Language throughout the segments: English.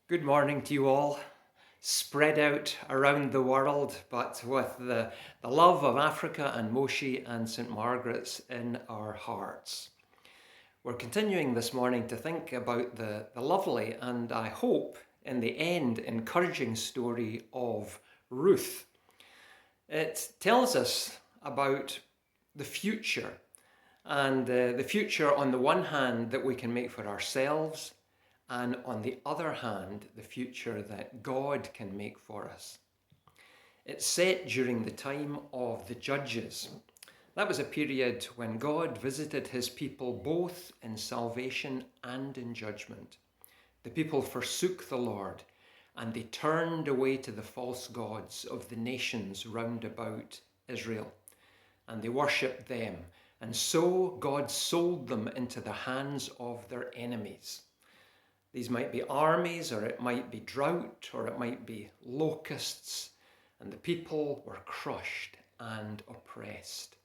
Good morning to you all, spread out around the world, but with the love of Africa and Moshi and St. Margaret's in our hearts. We're continuing this morning to think about the lovely and I hope in the end encouraging story of Ruth. It tells us about the future and the future on the one hand that we can make for ourselves, and on the other hand, the future that God can make for us. It's set during the time of the Judges. That was a period when God visited his people both in salvation and in judgment. The people forsook the Lord and they turned away to the false gods of the nations round about Israel, and they worshipped them. And so God sold them into the hands of their enemies. These might be armies, or it might be drought, or it might be locusts, and the people were crushed and oppressed.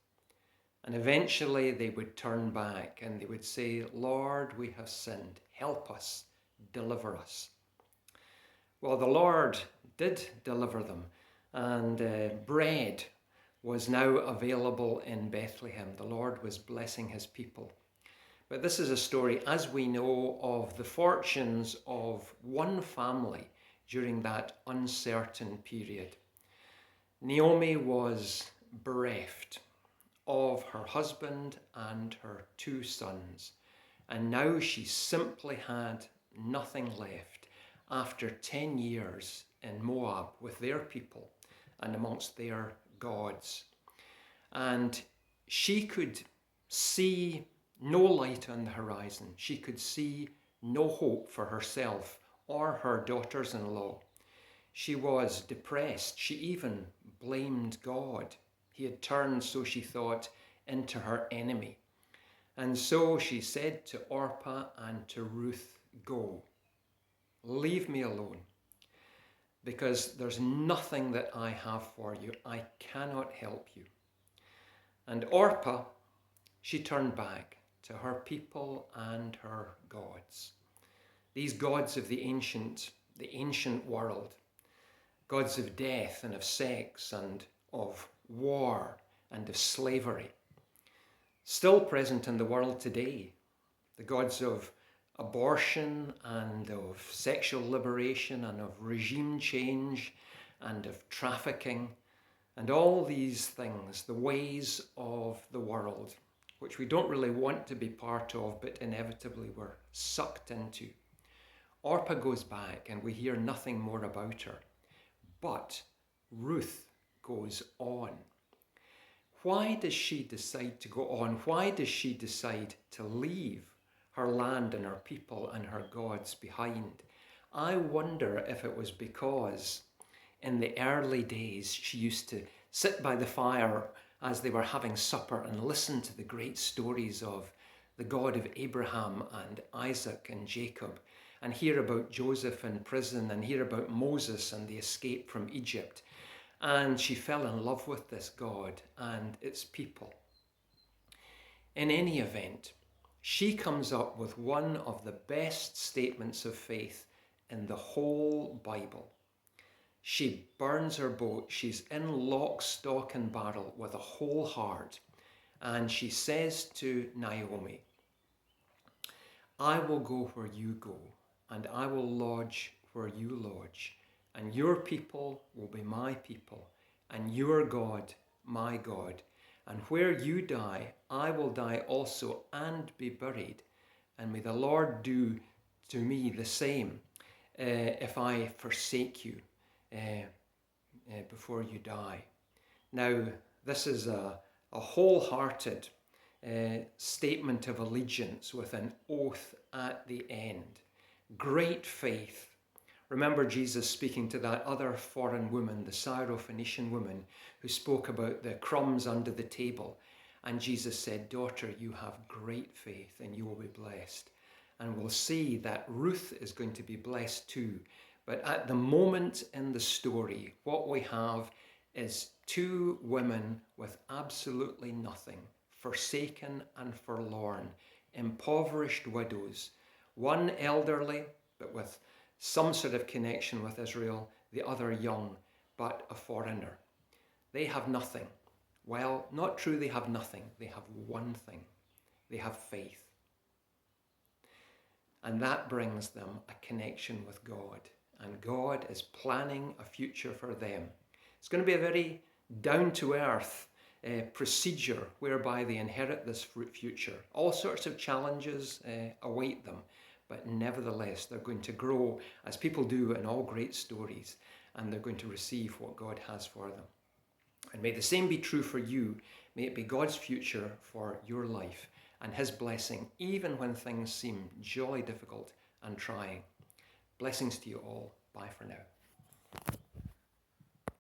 And eventually they would turn back and they would say, Lord, we have sinned. Help us, deliver us. Well, the Lord did deliver them, and bread was now available in Bethlehem. The Lord was blessing his people. But this is a story, as we know, of the fortunes of one family during that uncertain period. Naomi was bereft of her husband and her two sons, and now she simply had nothing left after 10 years in Moab with their people and amongst their gods. And she could see no light on the horizon. She could see no hope for herself or her daughters-in-law. She was depressed. She even blamed God. He had turned, so she thought, into her enemy. And so she said to Orpah and to Ruth, go, leave me alone, because there's nothing that I have for you. I cannot help you. And Orpah, she turned back to her people and her gods. These gods of the ancient world, gods of death and of sex and of war and of slavery, still present in the world today. The gods of abortion and of sexual liberation and of regime change and of trafficking and all these things, the ways of the world, which we don't really want to be part of, but inevitably we're sucked into. Orpah goes back and we hear nothing more about her. But Ruth goes on. Why does she decide to go on? Why does she decide to leave her land and her people and her gods behind? I wonder if it was because in the early days she used to sit by the fire as they were having supper and listen to the great stories of the God of Abraham and Isaac and Jacob, and hear about Joseph in prison and hear about Moses and the escape from Egypt. And she fell in love with this God and its people. In any event, she comes up with one of the best statements of faith in the whole Bible. She burns her boat. She's in lock, stock and barrel with a whole heart. And she says to Naomi, I will go where you go, and I will lodge where you lodge. And your people will be my people, and your God, my God. And where you die, I will die also and be buried. And may the Lord do to me the same if I forsake you before you die. Now, this is a wholehearted statement of allegiance with an oath at the end. Great faith. Remember Jesus speaking to that other foreign woman, the Syrophoenician woman, who spoke about the crumbs under the table. And Jesus said, daughter, you have great faith and you will be blessed. And we'll see that Ruth is going to be blessed too. But at the moment in the story, what we have is two women with absolutely nothing, forsaken and forlorn, impoverished widows, one elderly, but with some sort of connection with Israel, the other young, but a foreigner. They have nothing. Well, not true they have nothing. They have one thing. They have faith. And that brings them a connection with God. And God is planning a future for them. It's going to be a very down-to-earth procedure whereby they inherit this future. All sorts of challenges await them, but nevertheless they're going to grow as people do in all great stories, and they're going to receive what God has for them. And may the same be true for you. May it be God's future for your life and his blessing, even when things seem jolly difficult and trying. Blessings to you all. Bye for now.